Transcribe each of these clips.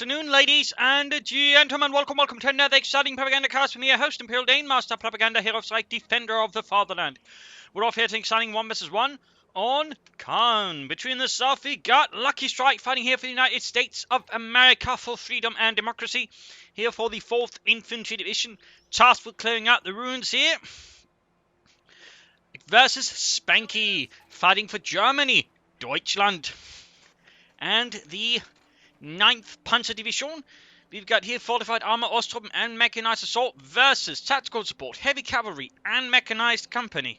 afternoon, ladies and gentlemen. Welcome to another exciting Propagandacast with me, your host, Imperial Dane, Master Propaganda, Hero of Strike, Defender of the Fatherland. We're off here to an exciting 1 vs 1 on Khan. Between the south, we got Luckystrike fighting here for the United States of America for freedom and democracy. Here for the 4th Infantry Division, tasked with clearing out the ruins here. Versus Spanky, fighting for Germany, Deutschland. And the 9th Panzer Division, we've got here Fortified Armor, Osttruppen and Mechanized Assault versus Tactical Support, Heavy Cavalry and Mechanized Company.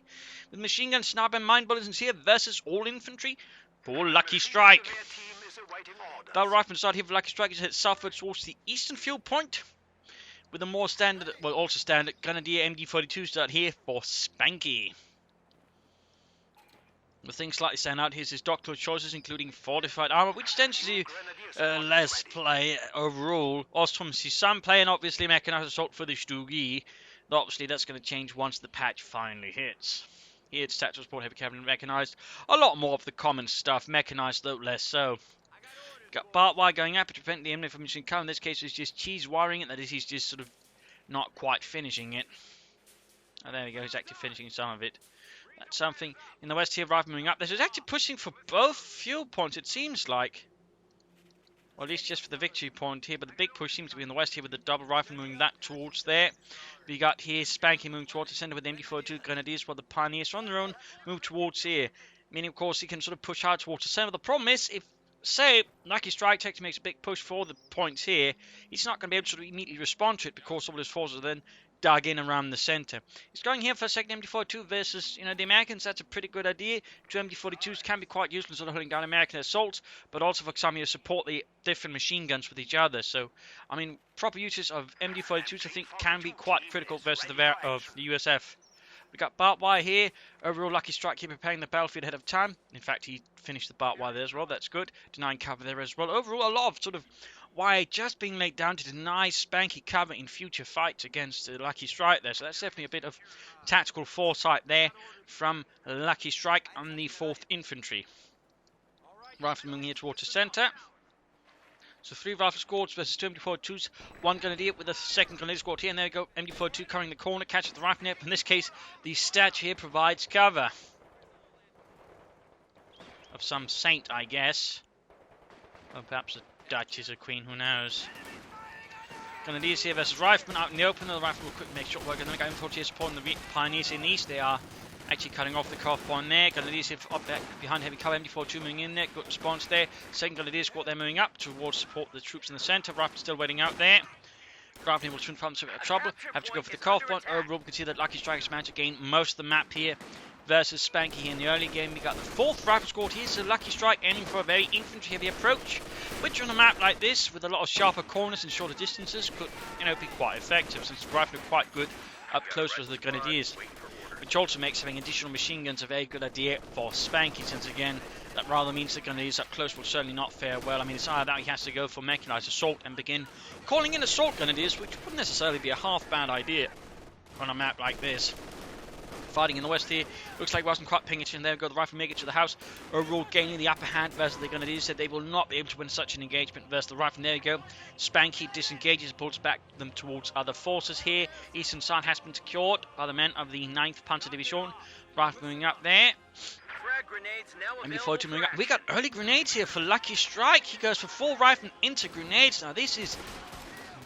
With Machine Gun, Sniper and Mine Bulletins here versus All Infantry for Luckystrike. Battle Rifleman start here for Luckystrike is headed southward towards the eastern field point. With a more standard, well also standard, Grenadier MD42 start here for Spanky. The things slightly stand out here is his doctoral choices, including Fortified Armor, which tends to less play overall. Osttruppen sees some play, and obviously Mechanized Assault for the Stugi. Obviously, that's going to change once the patch finally hits. Here it's Tactical Support, Heavy Cavalry, Mechanized. A lot more of the common stuff, Mechanized though less so. Got barbed wire going up to prevent the enemy from machine gun. In this case, it's just cheese wiring it, that is, he's just sort of not quite finishing it. Oh, there we go, he's actually finishing some of it. That's something. In the west here, rifle moving up. This is actually pushing for both fuel points, it seems like. Or at least just for the victory point here. But the big push seems to be in the west here with the double rifle moving that towards there. We got here Spanky moving towards the center with the MD42 Grenadiers, while the Pioneers on their own move towards here. Meaning, of course, he can sort of push hard towards the center. The problem is, if, say, Luckystrike takes makes a big push for the points here, he's not going to be able to sort of immediately respond to it because all his forces are then dug in around the center. He's going here for a second MD42 versus, the Americans. That's a pretty good idea. Two MD42s can be quite useful sort of holding down American assaults, but also for some support the different machine guns with each other. So, I mean, proper uses of MD42s I think can be quite critical versus the USF. We got barbed wire here. Overall, Luckystrike here preparing the battlefield ahead of time. In fact, he finished the barbed wire there as well. That's good. Denying cover there as well. Overall, a lot of sort of wire just being laid down to deny Spanky cover in future fights against Luckystrike there. So that's definitely a bit of tactical foresight there from Luckystrike on the 4th Infantry. Rifleman here towards the center. So 3 rifle squads versus 2 MD42s, 1 Grenadier with a 2nd Grenadier squad here, and there we go, MD42 covering the corner, catches the rifle nip. In this case, the statue here provides cover. Of some saint, I guess. Or perhaps a Duchess or Queen, who knows. Grenadiers here versus Rifleman out in the open, the rifle will quickly make short work, and then going forward here supporting the Pioneers in the east. They are actually cutting off the cutoff point there. Grenadiers here up back behind heavy cover, MD42 moving in there, good response there. 2nd Grenadier squad there moving up towards support the troops in the centre. Rifle still waiting out there. Rifle will soon find some trouble, have to go for the cutoff point. Overall, we can see that Luckystrike has managed to gain most of the map here versus Spanky in the early game. We got the 4th rifle squad here, so Luckystrike aiming for a very infantry heavy approach, which on a map like this with a lot of sharper corners and shorter distances could be quite effective, since the rifle are quite good up close with the Grenadiers, which also makes having additional machine guns a very good idea for Spanky, since again that rather means the Grenadiers up close will certainly not fare well. I mean, it's either that he has to go for Mechanized Assault and begin calling in Assault Grenadiers, which wouldn't necessarily be a half bad idea on a map like this. Fighting in the west here, looks like he wasn't quite paying attention. There we go, the rifle make it to the house. Overall gaining the upper hand versus the Grenadiers. Said they will not be able to win such an engagement versus the rifle. There we go, Spanky disengages, pulls back them towards other forces here. Eastern side has been secured by the men of the 9th Panzer Division. Rifle moving up there. MD42 moving up. We got early grenades here for Luckystrike. He goes for full rifle into grenades. Now this is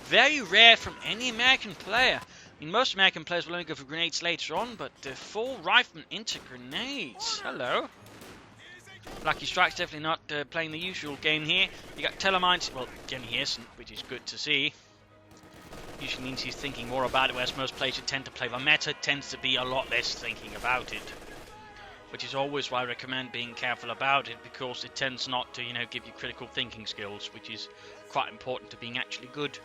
very rare from any American player. I mean, most American players will only go for grenades later on, but full rifleman into grenades. Hello. Luckystrike's definitely not playing the usual game here. You got telemines. Well, again, he isn't, which is good to see. Usually means he's thinking more about it, whereas most players who tend to play the meta tends to be a lot less thinking about it. Which is always why I recommend being careful about it, because it tends not to, give you critical thinking skills, which is quite important to being actually good.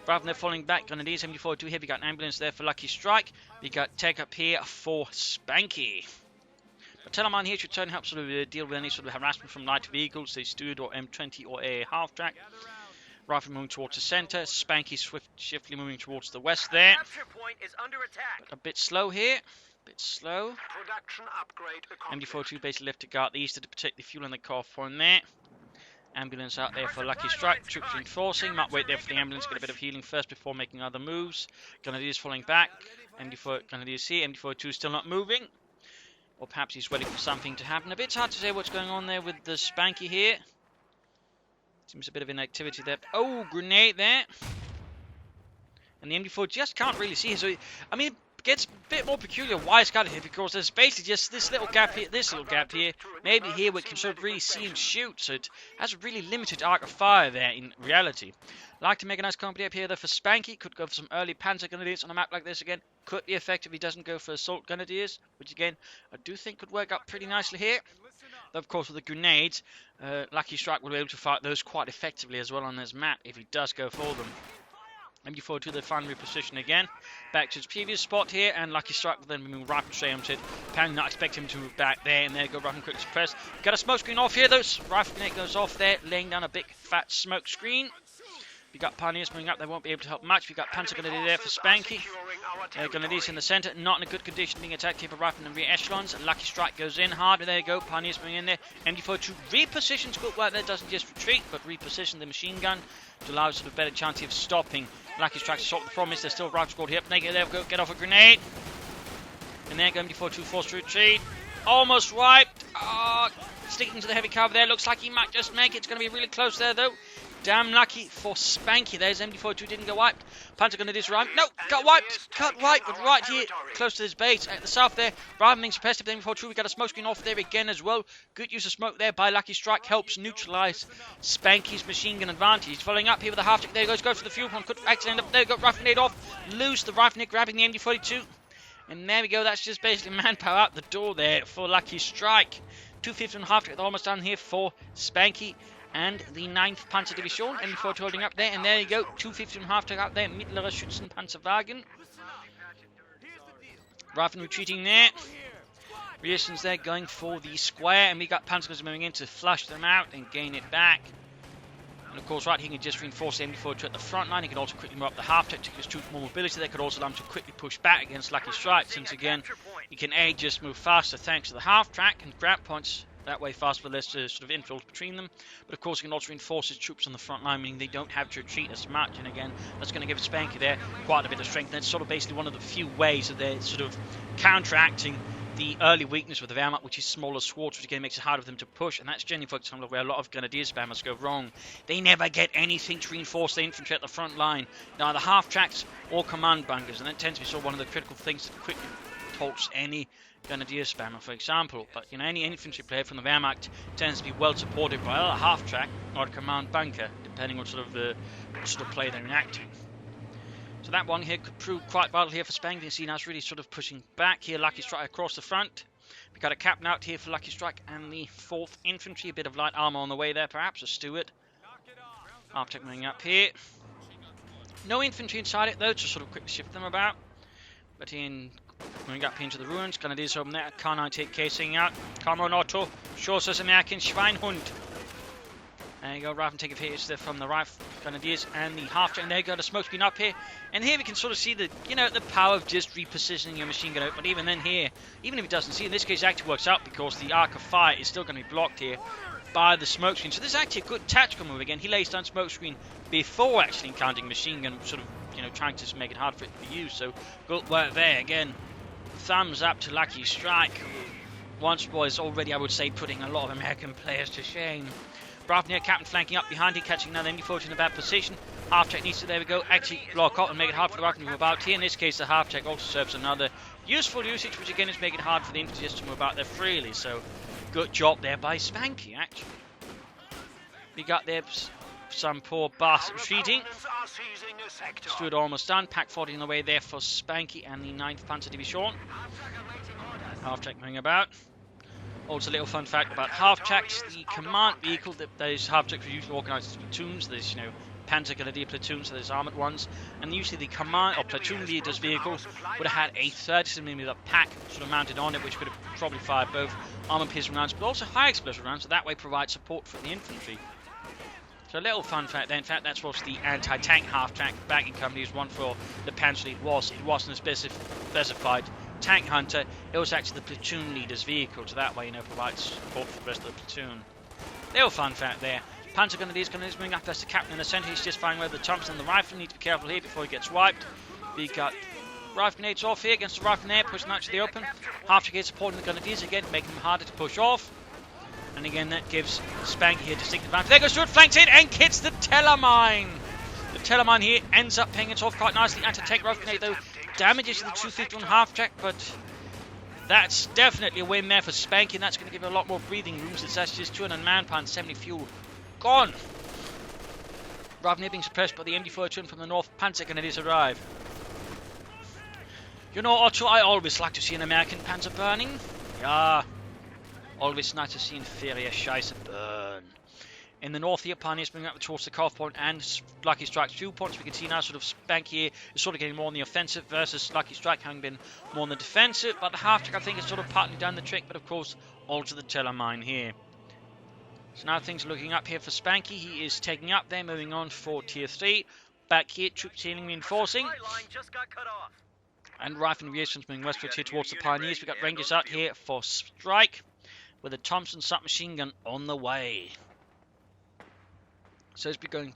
Rather than falling back, Grenadiers, MD42 here, we got an ambulance there for Luckystrike. We got tech up here for Spanky. But Telemann here should try and help sort of deal with any sort of harassment from light vehicles, say Steward or M20 or a half-track. Rifle moving towards the centre, Spanky swiftly moving towards the west there. But a bit slow here. Bit slow. MD42 basically left to guard the east to protect the fuel and the car point there. Ambulance out there for Luckystrike. Troops reinforcing. Might wait there for the ambulance, get a bit of healing first before making other moves. Grenadiers falling back. MD4 Grenadiers here. MD42 still not moving. Or perhaps he's waiting for something to happen. A bit hard to say what's going on there with the Spanky here. Seems a bit of inactivity there. Oh, grenade there. And the MD4 just can't really see. So, I mean, it gets a bit more peculiar why it's got it here, because there's basically just this little gap here, maybe here we can sort of really see him shoot. So it has a really limited arc of fire there in reality. Like to make a nice company up here though for Spanky. Could go for some early Panzer Grenadiers on a map like this again. Could be effective if he doesn't go for Assault Grenadiers, which again, I do think could work out pretty nicely here. Though of course with the grenades, Luckystrike will be able to fight those quite effectively as well on this map if he does go for them. MD4 to the final reposition again. Back to his previous spot here, and Luckystrike will then be moving right straight onto it. Apparently not expect him to move back there, and there you go, Rifle quick suppress. Got a smoke screen off here, though. Rifle net goes off there, laying down a big fat smoke screen. We got Pioneers moving up, they won't be able to help much. We got Panzer Grenadier there for Spanky. Grenadiers in the centre, not in a good condition, being attacked here by Rifle and rear echelons. Luckystrike goes in hard, there you go, Pioneers moving in there. MD42 repositions, good work there, doesn't just retreat, but reposition the machine gun to allow us a better chance of stopping Luckystrike to solve the problem. Is there's still a rifle squad here. Naked, there we go, get off a grenade. And there go MD42 forced to retreat. Almost wiped. Sticking to the heavy cover there. Looks like he might just make it. It's going to be really close there though. Damn lucky for Spanky. There's MD42 didn't get wiped. Panzer Grenadiers arrived. No, got wiped. Got wiped, but right here, close to his base at the south there. Rather than being suppressed with MD42, we got a smoke screen off there again as well. Good use of smoke there by Luckystrike. Helps neutralise Spanky's machine gun advantage. He's following up here with the half-tick. There he goes. Goes for the fuel pump. Could actually end up there. Got rifle grenade off. Lose the rifle net, grabbing the MD42. And there we go. That's just basically manpower out the door there for Luckystrike. 250 and a half-tick. They're almost done here for Spanky and the 9th Panzer Division. MD4 holding up there, and there you go, 250 and a half out there, Mittlere Schützenpanzerwagen. Rifle retreating there. Reactions there going for the square, and we got Panzers moving in to flush them out and gain it back. And of course, right, he can just reinforce the MD4 at the front line. He can also quickly move up the half-tech to give his troops more mobility. They could also allow him to quickly push back against Luckystrike, since again, he can A, just move faster thanks to the half-track and grab points that way fast for less sort of infills between them. But of course he can also reinforce his troops on the front line, meaning they don't have to retreat as much. And again, that's going to give Spanky there quite a bit of strength. And it's sort of basically one of the few ways that they're sort of counteracting the early weakness with the Wehrmacht, which is smaller squads, which again makes it harder for them to push. And that's generally, for example, where a lot of Grenadier spammers go wrong. They never get anything to reinforce the infantry at the front line. Now the half-tracks or command bunkers, and that tends to be sort of one of the critical things that quickly halts any Grenadier spammer, for example. But you know, any infantry player from the Wehrmacht tends to be well supported by a half-track or a command bunker, depending on sort of play they're enacting. So that one here could prove quite vital here for Spanky. You can see now it's really sort of pushing back here. Luckystrike across the front. We got a captain out here for Luckystrike and the 4th Infantry. A bit of light armour on the way there, perhaps. A Stewart. Half-track moving up here. No infantry inside it though, to sort of quickly shift them about. But in moving up into the ruins, Grenadiers open there. K98 casing out. Kamron Otto. Shows us American Schweinhund. There you go, Rifle take a hit there from the Rifle Grenadiers and the half-track. And there you go, the smoke screen up here. And here we can sort of see the, you know, the power of just repositioning your machine gun out. But even then here, even if it doesn't see, in this case it actually works out because the arc of fire is still going to be blocked here by the smoke screen. So this is actually a good tactical move again. He lays down smoke screen before actually encountering machine gun, sort of, you know, trying to make it hard for it to be used. So good work there again. Thumbs up to Luckystrike, who once was already, I would say, putting a lot of American players to shame. Brafnier captain flanking up behind him, catching another MD40 in a bad position. Half-track needs to, there we go, actually block out and make it hard for the Russian to move about here. In this case, the half-track also serves another useful usage, which again is making it hard for the infantry just to move about there freely. So, good job there by Spanky, actually. We got there some poor bastard retreating. Stewart almost done. Pack 40 on the way there for Spanky and the 9th Panzer Division. Half-track moving about. Also, a little fun fact about half-tracks, the command vehicle, those half-tracks are usually organised as platoons. There's, you know, Panzer Grenadier platoons, so there's armoured ones. And usually the command or platoon leader's vehicles would have had a 30mm pack sort of mounted on it, which could have probably fired both armoured piercing rounds, but also high explosive rounds, so that way provide support for the infantry. So a little fun fact there. In fact, that's what the anti-tank half-track backing company is one for the Panzer lead was. It wasn't a specified tank hunter, it was actually the platoon leader's vehicle, so that way, you know, provides support for the rest of the platoon. Little fun fact there. Panzer Grenadiers moving up. That's the captain in the centre. He's just firing over the Thompson and the rifle. Need to be careful here before he gets wiped. We got rifle grenades off here against the rifle there, pushing out to the open. Half brigade supporting the Grenadiers again, making them harder to push off. And again, that gives Spanky here distinct advantage. There goes Stuart, flanks in and hits the Telemine. The Telemine here ends up paying it off quite nicely. Anti-tank rifle grenade though damages the 251 half track, but that's definitely a win there for Spanky, and that's going to give her a lot more breathing room since that's just 200 manpower, 70 fuel gone. Rather than being suppressed by the MD-42 from the north, Panzer Grenadiers arrive. You know, Otto, I always like to see an American Panzer burning. Yeah, always nice to see inferior Scheiße burn. In the north here, Pioneers moving up towards the CoH point and Luckystrike's fuel points. We can see now sort of Spanky here is sort of getting more on the offensive versus Luckystrike having been more on the defensive. But the half-track, I think, is sort of partly done the trick. But of course, also the Telemine here. So now things are looking up here for Spanky. He is taking up there, moving on for Tier 3. Back here, troops healing, reinforcing. And rifle aviation's moving westwards here towards the Pioneers. We've got Rangers out here for strike with a Thompson submachine gun on the way. So it's been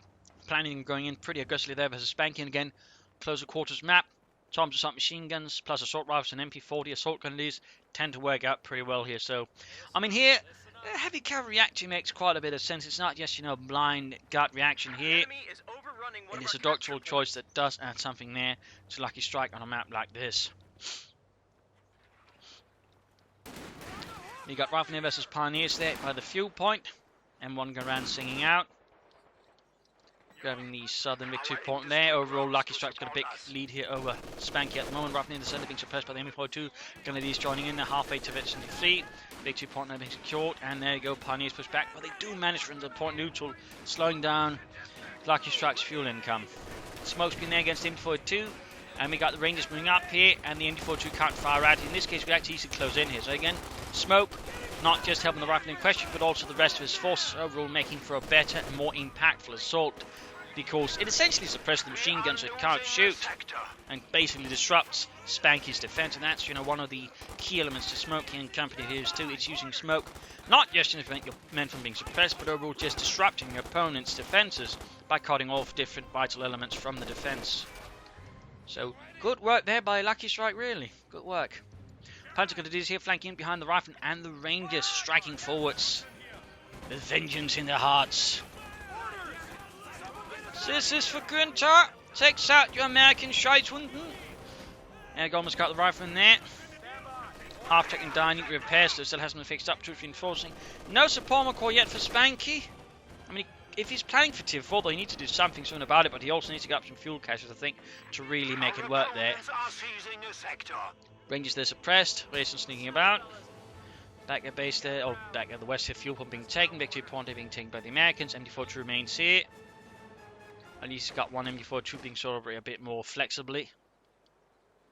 planning on going in pretty aggressively there versus Spanky. And again, closer quarters map. Thompson submachine guns plus assault rifles and MP40 assault grenadiers tend to work out pretty well here. So, I mean here, heavy cavalry actually makes quite a bit of sense. It's not just, you know, blind gut reaction here. It is a doctoral choice that does add something there to Luckystrike on a map like this. You got Rifleman versus Pioneers there by the fuel point. M1 going around singing out. Grabbing the southern victory point there. Overall, Luckystrike's got a big lead here over Spanky at the moment. Rifleman in the centre being suppressed by the ME42. Grenadiers joining in. They're halfway to victory defeat. Victory point now being secured. And there you go, Pioneers push back. But they do manage to run the point neutral, slowing down Luckystrike's fuel income. Smoke's been there against the MD-42, and we got the Rangers moving up here, and the MD-42 can't fire out. In this case, we actually easily close in here. So again, Smoke not just helping the rifle in question, but also the rest of his forces overall, making for a better and more impactful assault, because it essentially suppresses the machine guns so it can't shoot, and basically disrupts Spanky's defense. And that's, you know, one of the key elements to Smoke and company here is too. It's using Smoke not just to prevent your men from being suppressed, but overall just disrupting your opponent's defenses by cutting off different vital elements from the defense. So good work there by Luckystrike, really good work. Panzer Grenadiers here flanking behind the rifle and the Rangers striking forwards with vengeance in their hearts. This is for Günther. Takes out your American Scheitwunden. There you go, almost got the rifle in there. Half checking down, need repairs, so it still hasn't been fixed up. Troops reinforcing. No support core yet for Spanky. I mean, if he's planning for Tier 4, though, he needs to do something soon about it, but he also needs to get up some fuel caches, I think, to really make it work there. Rangers there suppressed. Racing sneaking about. Back at base there, or back at the west here, fuel pump being taken. Victory point being taken by the Americans. MD-42 remains here. At least he's got one MD-42 being sort of a bit more flexibly.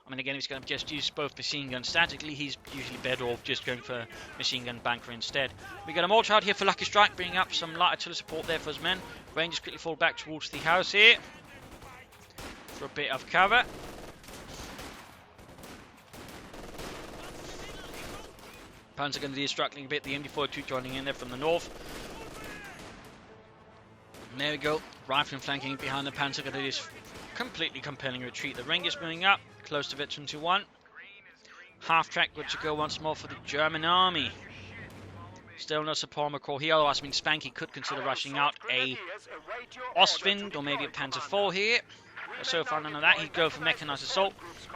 I mean, again, if he's going to just use both machine guns statically, he's usually better off just going for machine gun banker instead. We got a mortar out here for Luckystrike, bringing up some light artillery support there for his men. Rangers quickly fall back towards the house here for a bit of cover. Panzer Grenadiers struggling a bit, the MD-42 joining in there from the north. And there we go, rifling flanking behind the Panzer Grenadiers, completely compelling retreat. The Rangers moving up, close to Veteran 2-1. Half track good to go once more for the German army. Still no support core here, otherwise I mean Spanky could consider rushing out a Ostwind or maybe a Panzer IV here. But so far none of that, he'd go for mechanized assault.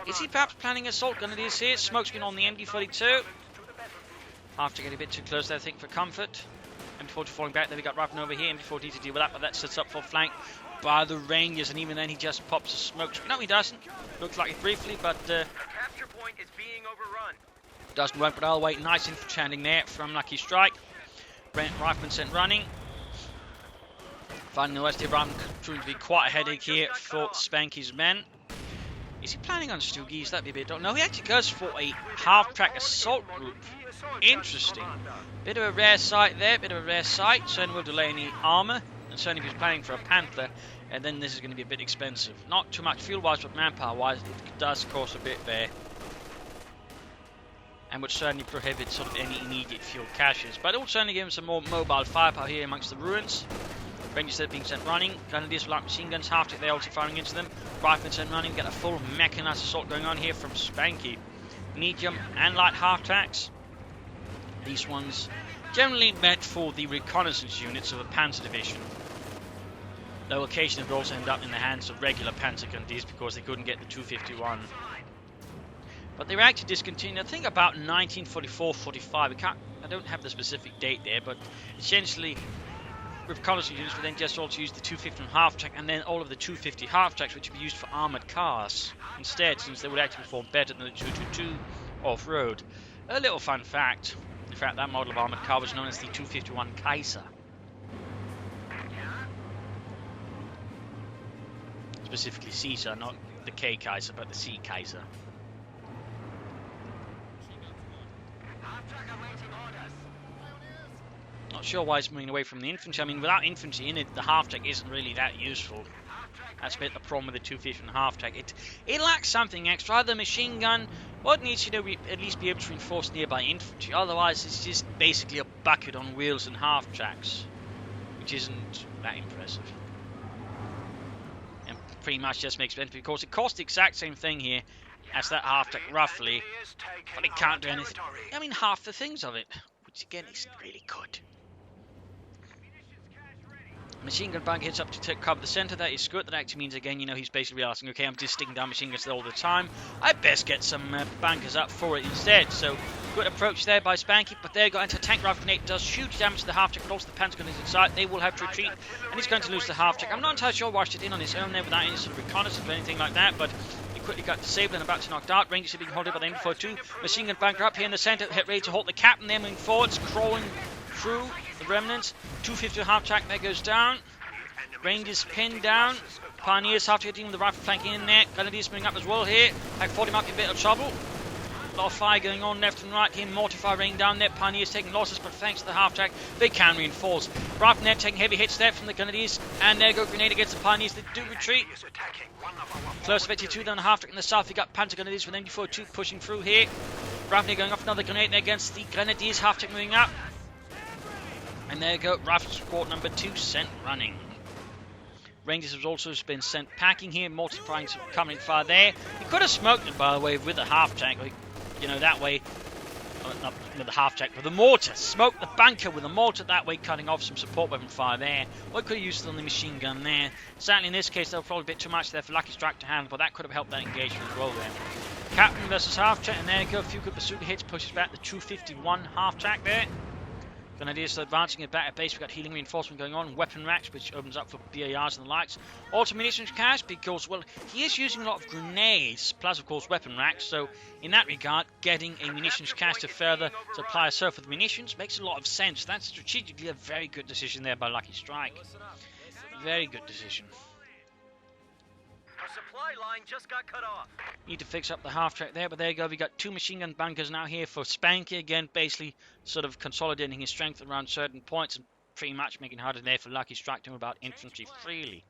Is he perhaps planning assault Grenadiers here? Smoke's been on the MD-42. After getting a bit too close there, I think, for comfort. MD-42 falling back, there we got Rifle over here, MD-40 to deal with that, but that sets up for flank by the Rangers, and even then he just pops a smoke. No, he doesn't. Looks like it briefly, but capture point is being overrun. Doesn't work, but I'll wait. Nice infantry there from Luckystrike. Rifleman sent running. Finding the west here, Rifleman proving to be quite a headache here for Spanky's men. Is he planning on Stugis? That'd be a bit. Don't know. He actually goes for a half-track assault group. Interesting. Bit of a rare sight there. Bit of a rare sight. Certainly will delay any armor. And certainly if he's planning for a Panther, and then this is going to be a bit expensive. Not too much fuel-wise, but manpower-wise, it does cost a bit there. And would certainly prohibit sort of any immediate fuel caches. But it will certainly give him some more mobile firepower here amongst the ruins. Rangers there being sent running. Grenadiers with light machine guns, half-track there also firing into them. Riflemen sent running. Get a full mechanized assault going on here from Spanky. Medium and light half-tracks. These ones generally meant for the reconnaissance units of a Panzer division. Though occasionally they also end up in the hands of regular Panzer Grenadiers because they couldn't get the 251. But they were actually discontinued, I think about 1944-45. I don't have the specific date there, but essentially reconnaissance units would then just also use the 250 half-track and then all of the 250 half-tracks which would be used for armoured cars instead, since they would actually perform better than the 222 off-road. A little fun fact, in fact that model of armoured car was known as the 251 Kaiser. Specifically Caesar, not the K Kaiser, but the C Kaiser. Not sure why it's moving away from the infantry. I mean, without infantry in it, the half-track isn't really that useful. That's a bit the problem with the 250 and half-track. It lacks something extra. Either machine gun, or it needs to at least be able to reinforce nearby infantry. Otherwise, it's just basically a bucket on wheels and half-tracks, which isn't that impressive. And pretty much just makes sense because it costs the exact same thing here as that half-track, roughly, but it can't do anything. I mean, half the things of it, which again isn't really good. Machine gun bunker hits up to cover the centre. That is good. That actually means, again, you know, he's basically asking, okay, I'm just sticking down machine guns all the time. I best get some bunkers up for it instead. So, good approach there by Spanky. But there, got into tank rifle grenade. Does huge damage to the half-track, but also the Panzer gun is inside. They will have to retreat, and he's going to lose the half-track. I'm not entirely sure why it in on his own there without any sort of reconnaissance or anything like that, but he quickly got disabled and about to knocked out. Rangers are being holded by the M42. Machine gun bunker up here in the centre, ready to halt the captain there, moving forwards, crawling through the remnants. 250 half-track there goes down. Rangers pinned down. Pioneers have to get in with the rifle flanking in there. Grenadiers moving up as well here. Like 40 might be a bit of trouble. A lot of fire going on left and right here. Mortar fire raining down there. Pioneers taking losses, but thanks to the half-track, they can reinforce. Rifle net taking heavy hits there from the Grenadiers. And there go grenade against the Pioneers. They do retreat. Close to 52 down the half-track in the south. We got Panzer Grenadiers with MG42 pushing through here. Rifle going off another grenade there against the Grenadiers. Half-track moving up. And there go Rifle Squad number 2 sent running. Rangers has also been sent packing here, multiplying some coming fire there. He could have smoked it, by the way, with the half-track. You know, that way, not with the half-track, with the mortar. Smoke the bunker with the mortar, that way cutting off some support weapon fire there. Or could have used it on the machine gun there. Certainly in this case, there was probably a bit too much there for Luckystrike to handle, but that could have helped that engagement as well there. Captain versus half-track, and there you go. A few good bazooka hits, pushes back the 251 half-track there. Grenadiers advancing it back at base. We've got healing reinforcement going on, weapon racks, which opens up for BARs and the likes. Also munitions cache, because, well, he is using a lot of grenades, plus, of course, weapon racks. So, in that regard, getting a munitions cache to further supply herself with munitions makes a lot of sense. That's strategically a very good decision there by Luckystrike. Very good decision. Supply line just got cut off. Need to fix up the half-track there, but there you go. We got 2 machine gun bunkers now here for Spanky. Again, basically sort of consolidating his strength around certain points and pretty much making it harder there for Luckystrike to move about infantry freely.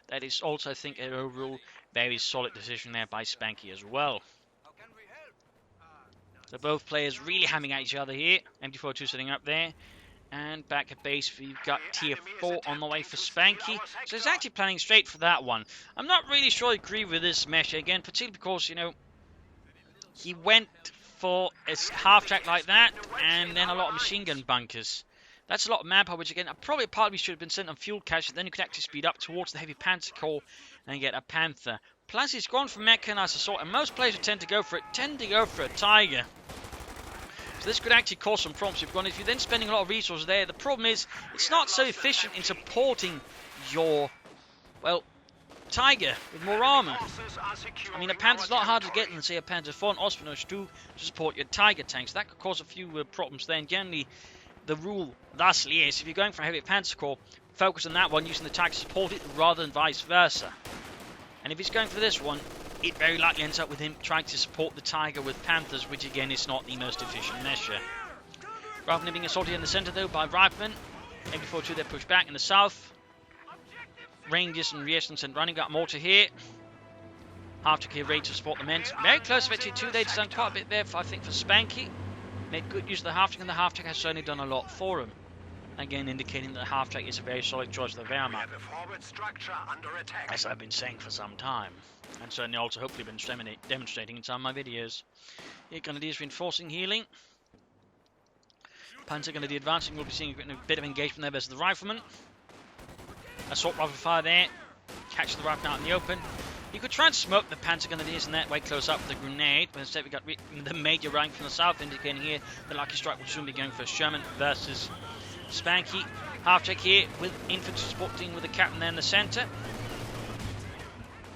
That is also, I think, an overall very solid decision there by Spanky as well. So both players really hammering at each other here. MD42 sitting up there. And back at base, we've got tier 4 on the way for Spanky. So he's actually planning straight for that one. I'm not really sure I agree with this mesh again, particularly because, you know, he went for a half-track like that, and then a lot of machine gun bunkers. That's a lot of manpower, which again, probably probably should have been sent on fuel cache, then you could actually speed up towards the heavy Panzer Corps and get a Panther. Plus, he's gone for mechanized assault, and most players who tend to go for a Tiger. So this could actually cause some problems if you're then spending a lot of resources there. The problem is, it's not so efficient in supporting your, well, Tiger with more armor. I mean, a Panther's a lot harder to get than, say, a Panzer IV and CoH2 to support your Tiger tanks. That could cause a few problems there. And generally, the rule, thusly, is if you're going for a heavy Panzer Corps, focus on that one using the Tiger to support it rather than vice versa. And if he's going for this one, it very likely ends up with him trying to support the Tiger with Panthers, which again is not the most efficient measure. Rather than being assaulted in the centre though by Riflemen, MD42 they're pushed back in the south. Rangers and Reasons and running got mortar here. Half-track here ready to support the men. Very close to 2. They've done quite a bit there, I think, for Spanky. Made good use of the half-track, and the half-track has certainly done a lot for him. Again, indicating that the half-track is a very solid choice for the Wehrmacht, as I've been saying for some time, and certainly also hopefully been demonstrating in some of my videos. Here, Grenadiers reinforcing healing. Panzer Grenadier advancing. We'll be seeing a bit of engagement there versus the Riflemen. Assault rifle fire there. Catch the rifle out in the open. You could try and smoke the Panzer Grenadiers in that way close up with a grenade, but instead we got the major rank from the south, indicating here the Luckystrike will soon be going for Sherman versus Spanky. Half-track here with infantry supporting with the captain there in the centre.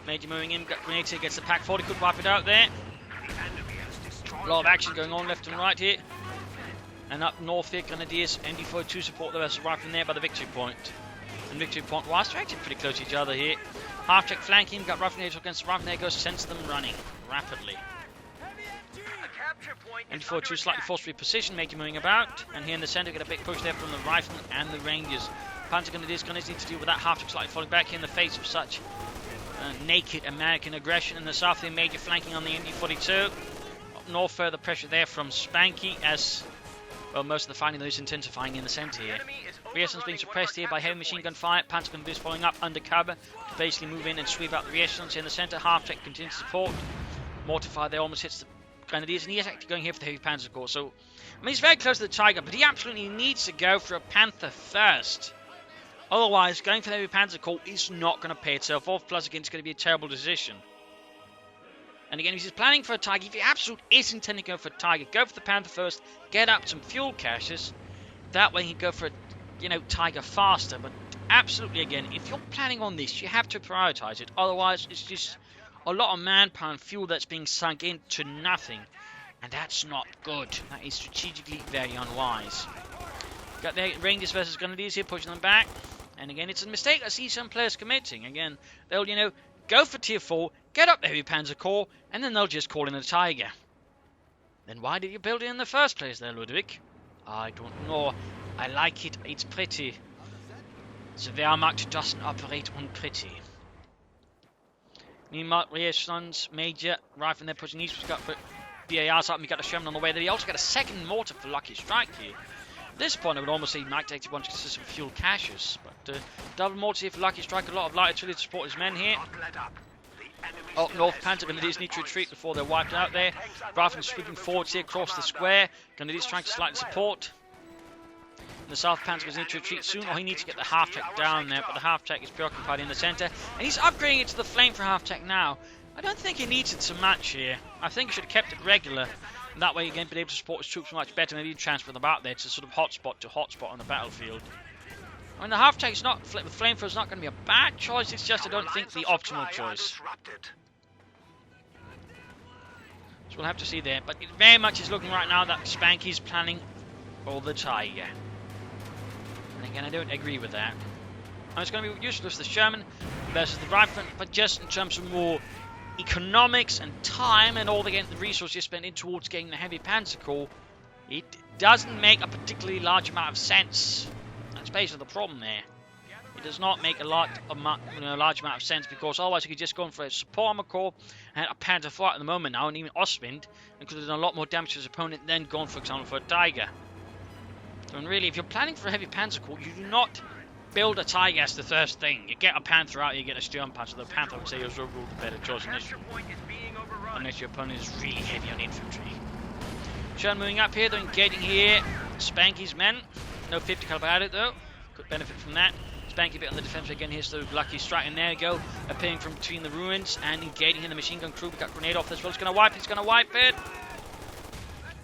Major moving in, got grenades here, gets the Pack 40, could wipe it out there. A lot of action going on left and right here. And up north here, Grenadiers, ND42 support the rest of the rifle there by the victory point. And victory point, whilst they're actually pretty close to each other here. Half-track flanking, got Riflenator against the Riflenator, goes, sends them running rapidly. ND42 slightly forced reposition, major moving about. And here in the centre, get a big push there from the Riflemen and the Rangers. Panzer Grenadiers need to deal with that half-track slightly falling back here in the face of such naked American aggression. In the south here, major flanking on the ND42. Up north, further pressure there from Spanky as... well, most of the fighting is intensifying in the centre here. Reasons being suppressed here by heavy machine gun fire. Panzer Grenadiers following up under cover to basically move in and sweep out the reasons in the centre. Half-track continues support. Mortar fire there almost hits the Grenadiers, and he is actually going here for the heavy Panzer Corps. So, I mean, he's very close to the Tiger, but he absolutely needs to go for a Panther first. Otherwise, going for the heavy Panzer Corps is not going to pay itself off. Plus, again, it's going to be a terrible decision. And again, if he's planning for a Tiger, if he absolutely is intending to go for a Tiger, go for the Panther first, get up some fuel caches. That way he can go for a, Tiger faster. But absolutely, again, if you're planning on this, you have to prioritize it. Otherwise, it's just a lot of manpower and fuel that's being sunk into nothing. And that's not good. That is strategically very unwise. Got the Rangers versus Grenadiers here, pushing them back. And again, it's a mistake I see some players committing. Again, they'll, go for tier 4, get up the heavy Panzer Corps, and then they'll just call in a Tiger. Then why did you build it in the first place there, Ludwig? I don't know. I like it. It's pretty. The Wehrmacht doesn't operate on pretty. Meanwhile, Reasons, Major, Rifle, they're pushing east. We've got BARs up, and we've got a Sherman on the way there. We also got a second mortar for Luckystrike here. At this point, I would almost say Mike 81 consists of fuel caches, but double mortar here for Luckystrike. A lot of light artillery to support his men here. Up north, Panzer Grenadiers need to retreat before they're wiped out there. Riflemen sweeping forwards here across the square. Grenadiers trying to slightly support. In the south, Panzer Grenadiers need to retreat soon, or he needs to get the half-track down there, but the half-track is preoccupied in the centre. And he's upgrading it to the flame for half-track now. I don't think he needs it so much here. I think he should have kept it regular. And that way, again, been able to support his troops much better, and even transfer them out there to sort of hotspot to hotspot on the battlefield. I mean, the half-track is not, with flamethrower is not going to be a bad choice, it's just I don't think the optimal choice. So we'll have to see there, but it very much is looking right now that Spanky's planning for the Tiger. And again, I don't agree with that. And it's going to be useless, the Sherman versus the Rifleman, but just in terms of more economics and time and all the resources you spend in towards getting the heavy Panzer Corps, it doesn't make a particularly large amount of sense. That's basically the problem there. It does not make a large amount of sense, because otherwise you could just go in for a support armor corps and a Panther fight at the moment now, and even Ostwind, and could have done a lot more damage to his opponent than gone, for example, for a Tiger. So really, if you're planning for a heavy Panzer Corps, you do not build a Tiger as the first thing. You get a Panther out, you get a Sturm Panzer. The Panther, I would say, is overall the better choice initially, unless your opponent is really heavy on infantry. Sherman moving up here, they're engaging here. Spanky's men. No 50 caliber at it though. Could benefit from that. Spanky a bit on the defense again here, so Luckystrike, and there you go. Appearing from between the ruins and engaging in the machine gun crew. We got grenade off as well. It's going to wipe it.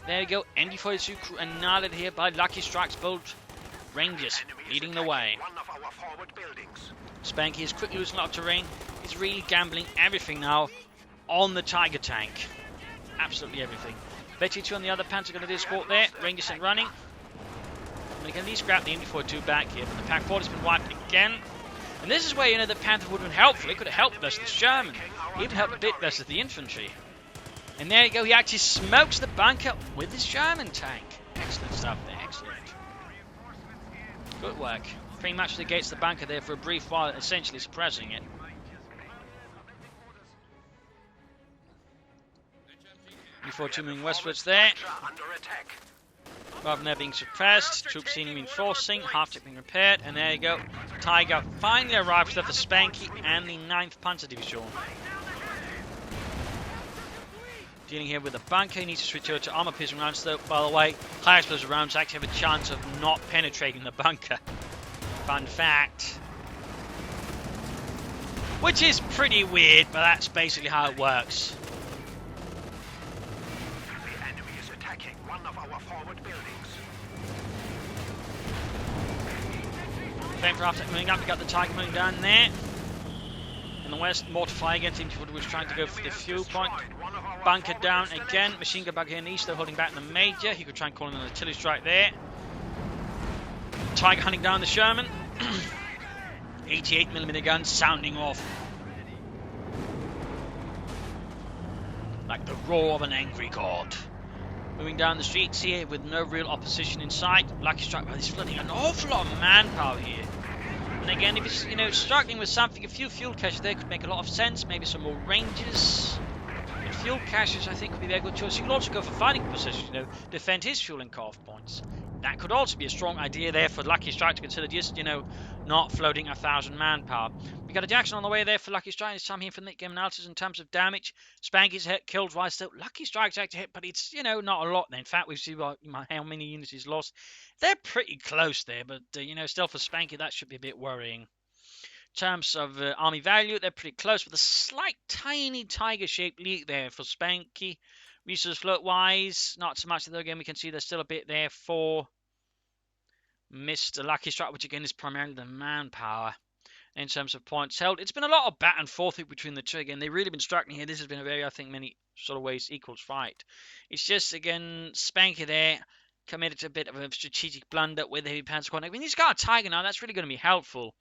There you go. ND42 crew annihilated here by Luckystrike's bold Rangers leading the way. Spanky is quickly losing a lot of terrain. He's really gambling everything now on the Tiger tank. Absolutely everything. Betty 2 on the other Panzer going to do support there. Rangers sent running. And again, these grab the MD42 back here, but the Pack 40 has been wiped again. And this is where, the Panther would have been helpful. It could have helped versus the Sherman. He even helped a bit versus the infantry. And there you go, he actually smokes the bunker with his Sherman tank. Excellent stuff there, excellent. Good work. Pretty much negates the bunker there for a brief while, essentially suppressing it. MD42 moving westwards there. Rather than there being suppressed, troops seen reinforcing, half-tech being repaired, and there you go. Tiger finally arrives there for Spanky and the 9th Panzer Division. Dealing here with the bunker, he needs to switch over to armor-piercing rounds, though, by the way, high explosive rounds actually have a chance of not penetrating the bunker. Fun fact. Which is pretty weird, but that's basically how it works. The enemy is attacking one of our forward buildings. Same for after moving up, we got the Tiger moving down there. In the west, mortify against him, was trying to go for the fuel point. Bunker down again, machine gun bunker here in the east, though holding back the major. He could try and call in an artillery strike there. Tiger hunting down the Sherman. 88mm gun sounding off. Like the roar of an angry god. Moving down the streets here with no real opposition in sight. Luckystrike, well, he's flooding an awful lot of manpower here. And again, if it's, struggling with something, a few fuel caches there could make a lot of sense. Maybe some more ranges. And fuel caches, I think, would be a very good choice. You could also go for fighting position, defend his fuel and cut-off points. That could also be a strong idea there for Luckystrike to consider just, not floating 1,000 manpower. We got a Jackson on the way there for Luckystrike. It's time here for the game analysis in terms of damage. Spanky's hit, killed twice still. Luckystrike's actually hit, but it's, not a lot. In fact, we've seen how many units he's lost. They're pretty close there, but, still for Spanky, that should be a bit worrying. In terms of army value, they're pretty close, with a slight, tiny tiger-shaped leak there for Spanky. Resource float-wise, not so much, though again we can see there's still a bit there for Mr. Luckystrike, which again is primarily the manpower. In terms of points held, it's been a lot of back and forth between the two. Again, they've really been struggling here. This has been a very, I think, many sort of ways equals fight. It's just, again, Spanky there committed to a bit of a strategic blunder with the heavy panzer squad. I mean, he's got a Tiger now, that's really going to be helpful.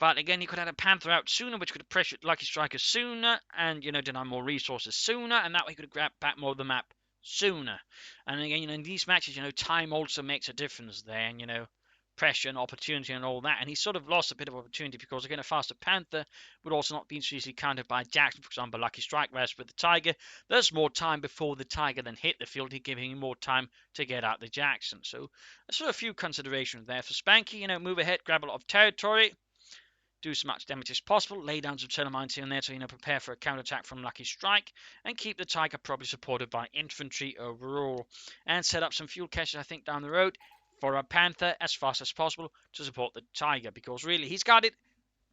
But again, he could have had a Panther out sooner, which could have pressured Luckystrike sooner, and, deny more resources sooner, and that way he could have grabbed back more of the map sooner. And again, in these matches, time also makes a difference there, and, pressure and opportunity and all that. And he sort of lost a bit of opportunity because, again, a faster Panther would also not be so easily countered by Jackson, for example, Luckystrike, whereas with the Tiger, there's more time before the Tiger then hit the field, giving him more time to get out the Jackson. So, there's sort of a few considerations there. For Spanky, move ahead, grab a lot of territory, do as much damage as possible, lay down some solar mines here and there to, prepare for a counterattack from Luckystrike, and keep the Tiger properly supported by infantry overall. And set up some fuel caches, I think, down the road for a Panther as fast as possible to support the Tiger, because really, he's got it.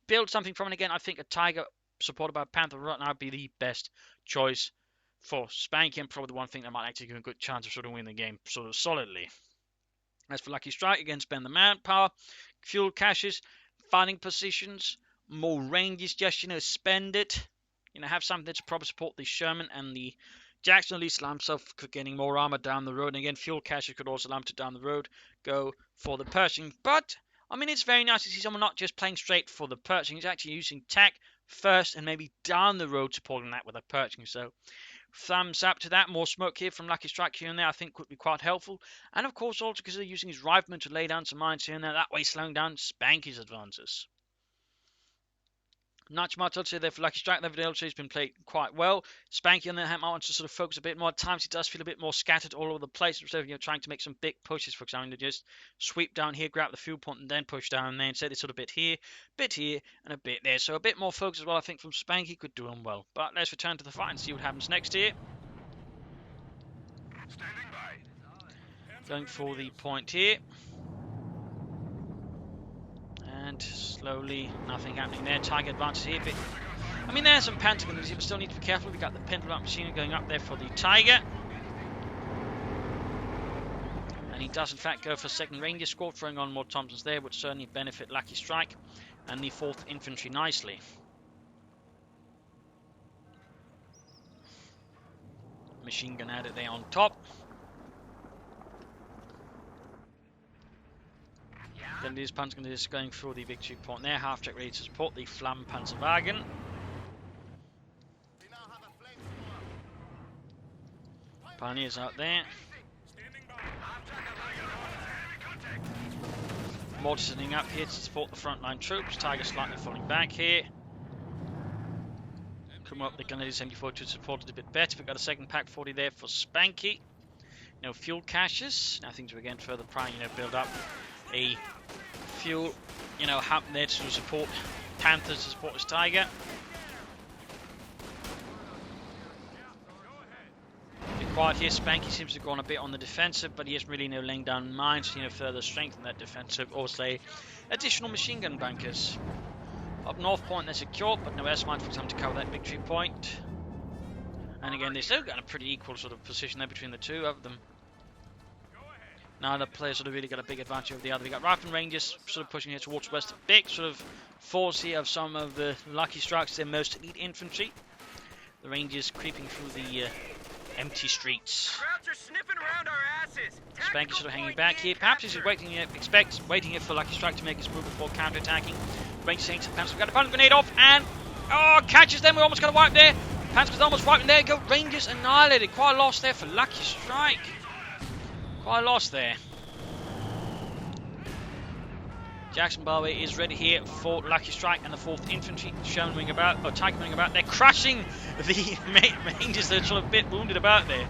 Build something from it again. I think a Tiger supported by a Panther right now would be the best choice for Spanky, and probably the one thing that might actually give him a good chance of sort of winning the game sort of solidly. As for Luckystrike, again, spend the manpower, fuel caches, fighting positions, more ranges, just, spend it. Have something to probably support the Sherman and the Jackson, at least allow himself getting more armor down the road. And again, fuel caches could also allow him to down the road go for the Pershing. But, I mean, it's very nice to see someone not just playing straight for the Pershing. He's actually using tech first and maybe down the road supporting that with a Pershing. So, thumbs up to that. More smoke here from Luckystrike here and there, I think, would be quite helpful. And, of course, also consider using his rifleman to lay down some mines here and there. That way, slowing down Spanky's advances. Not much I'd say there for Luckystrike. The video has been played quite well. Spanky on the other hand wants to sort of focus a bit more. At times he does feel a bit more scattered all over the place. Instead of trying to make some big pushes, for example, to just sweep down here, grab the fuel point, and then push down there. Instead, it's sort of a bit here, and a bit there. So a bit more focus as well, I think, from Spanky could do him well. But let's return to the fight and see what happens next here. Going for the point here. And slowly, nothing happening there. Tiger advances here, but I mean, there's some Pentagons here, but still need to be careful. We've got the pendulum machine going up there for the Tiger. And he does, in fact, go for second Ranger squad, throwing on more Thompsons there, would certainly benefit Luckystrike and the 4th Infantry nicely. Machine gun added there on top. Then these Panzer is going through the victory point there. Half-track ready to support the Flamm Panzerwagen. Pioneers out there. Mortar sitting up here to support the frontline troops. Tiger slightly falling back here. Come up the Grenadier 74 to support it a bit better. We've got a second Pack 40 there for Spanky. No fuel caches. Now things are again further trying, build up a fuel, hub there to support Panthers, to support this Tiger. A bit quiet here. Spanky seems to have gone a bit on the defensive, but he isn't really laying down mines to further strengthen that defensive, or say additional machine gun bunkers. Up North Point they're secure, but no S mines for time to cover that victory point. And again, they've still got a pretty equal sort of position there between the two of them. Neither player sort of really got a big advantage over the other. We got Rifle Rangers sort of pushing here towards west. A big sort of force here of some of the Luckystrikes, their most elite infantry. The Rangers creeping through the empty streets. Spanky sort of hanging back here. Perhaps he's waiting here for Luckystrike to make his move before counter-attacking. Rangers saying to Panzer, we've got a pump grenade off, and catches them. We almost got a wipe there. Panzer's almost wiping there. Go Rangers annihilated. Quite a loss there for Luckystrike. Quite a loss there. Jackson Barway is ready here for Luckystrike and the 4th Infantry. Sherman wing about, or Tiger wing about. They're crushing the Rangers. They're sort of a bit wounded about there.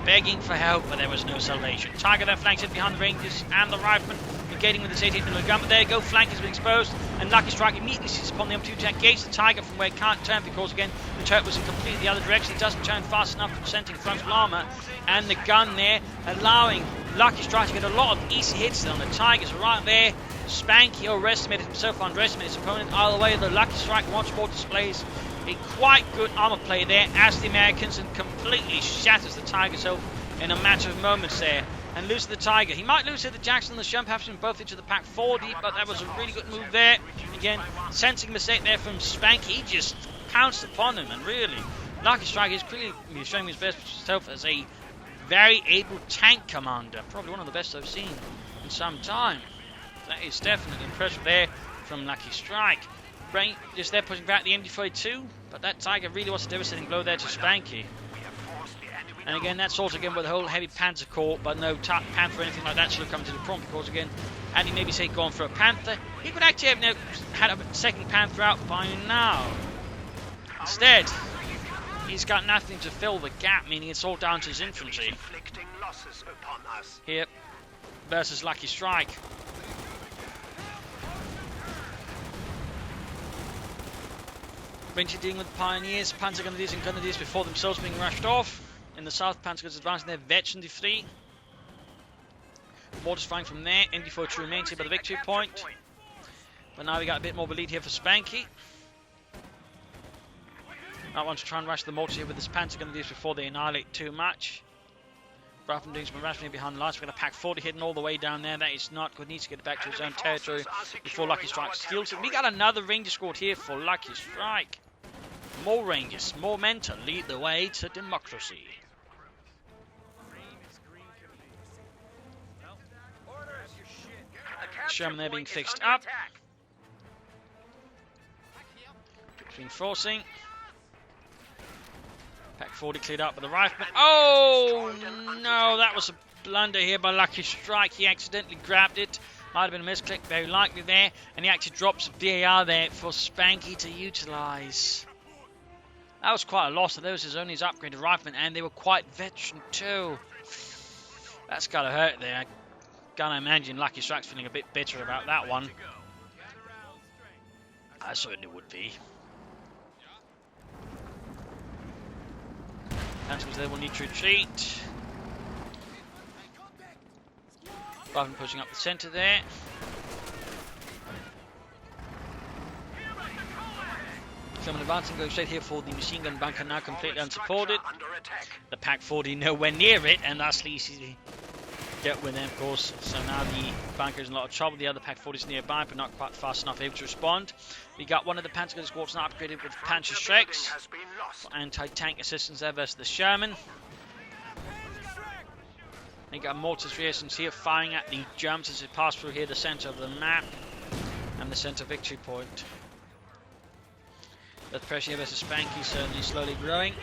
Begging for help, but there was no salvation. Tiger then flanks in behind the Rangers and the Rifleman. Negating with his 88mm gun, but there you go, flank has been exposed, and Luckystrike immediately seizes upon the M2 tank, gates the Tiger from where it can't turn, because again, the turret was in completely the other direction. It doesn't turn fast enough, presenting frontal armor, and the gun there, allowing Luckystrike to get a lot of easy hits on the Tigers. Right there, Spanky overestimated himself, underestimated his opponent. Either way, the Luckystrike once more displays a quite good armor play there as the Americans, and completely shatters the Tiger's health in a matter of moments there. And loses the Tiger. He might lose here the Jackson and the Shump, having both into the pack 40, but that was a really good move there. Again, sensing a mistake there from Spanky, he just pounced upon him, and really, Luckystrike is clearly showing his best himself as a very able tank commander. Probably one of the best I've seen in some time. That is definitely impressive there from Luckystrike. Brain just there pushing back the MD-42, but that Tiger really was a devastating blow there to Spanky. And again, that's also again with the whole heavy Panzer Corps, but no Panther or anything like that should have come to the prompt, because again, had he maybe say gone for a Panther, he could actually have had a second Panther out by now. Instead, he's got nothing to fill the gap, meaning it's all down to his infantry. Here, versus Luckystrike. Eventually dealing with the Pioneers, Panzer Grenadiers and Grenadiers before themselves being rushed off. In the south, Panzer goes advancing there, veteran free. Mortars flying from there, MD-42 remains here by the victory point. But now we got a bit more of a lead here for Spanky. I want to try and rush the mortars here with this Panzer Grenadiers before they annihilate too much. Braffen doing some rationing behind the lines. We're going to pack 40 hidden all the way down there. That is not good. Needs to get back to his own territory before Luckystrike steals it. We got another Ranger squad here for Luckystrike. More Rangers, more men to lead the way to democracy. Sherman there being fixed up. Reinforcing. Pack 40 cleared up with the rifleman. Oh no, that was a blunder here by Luckystrike. He accidentally grabbed it. Might have been a misclick, very likely there. And he actually drops VAR there for Spanky to utilise. That was quite a loss. That was only his upgraded rifleman, and they were quite veteran too. That's gotta hurt there. Gotta imagine Luckystrike's feeling a bit bitter about that one. I certainly would be. Panzers there will need to retreat. Rifleman pushing up the centre there. Someone advancing, going straight here for the machine gun bunker, now completely unsupported. The Pack 40 nowhere near it, and that's easy to get with them, of course. So now the bunker is in a lot of trouble. The other Pack 40 is nearby, but not quite fast enough able to respond. We got one of the Panzer squads now upgraded with Panzerschrecks for anti-tank assistance there versus the Sherman. We got mortars reasons here firing at the jumps as it passed through here the centre of the map and the centre victory point. The pressure here versus Spanky certainly slowly growing.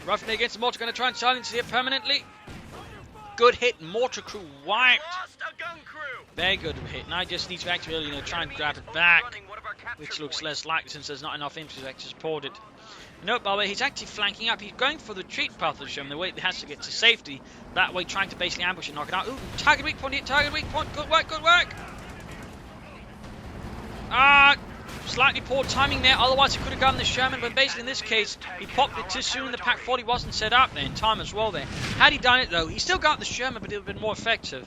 Roughly against the mortar, going to try and silence it here permanently. Good hit, mortar crew wiped. Very good hit. Now just needs to actually try and grab it back, which looks less likely since there's not enough infantry to actually support it. No, by the way, he's actually flanking up. He's going for the retreat path of the Sherman. The way he has to get to safety. That way, trying to basically ambush and knock it out. Ooh, target weak point here. Target weak point. Good work, good work. Slightly poor timing there. Otherwise, he could have gotten the Sherman. But basically, in this case, he popped it too soon. The Pack 40 wasn't set up there in time as well there. Had he done it, though, he still got the Sherman, but it would have been more effective.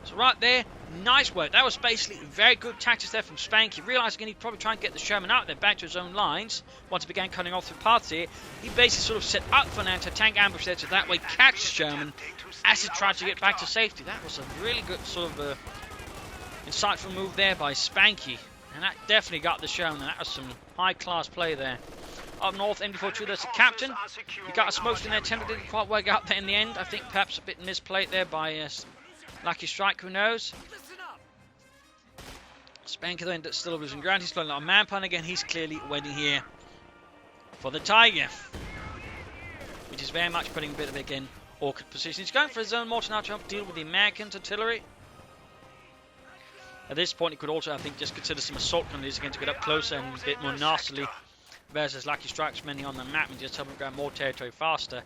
So right there, nice work. That was basically very good tactics there from Spanky. Realised again he'd probably try and get the Sherman out there back to his own lines. Once he began cutting off through paths here, he basically sort of set up for an anti-tank ambush there to that way catch the Sherman as he tried to get back to safety. That was a really good sort of insightful move there by Spanky. And that definitely got the Sherman. That was some high-class play there. Up north, MD42, that's the captain. He got a smoke in there, attempted, didn't quite work out there in the end. I think perhaps a bit misplayed there by Luckystrike, who knows. Spanky though ended up still losing ground. He's playing a lot of man plan again. He's clearly waiting here for the Tiger, which is very much putting a bit of again awkward position. He's going for his own mortar now to help deal with the Americans' artillery. At this point, he could also, I think, just consider some assault gunners again to get up closer and a bit more nastily versus Luckystrike's many on the map and just help him grab more territory faster.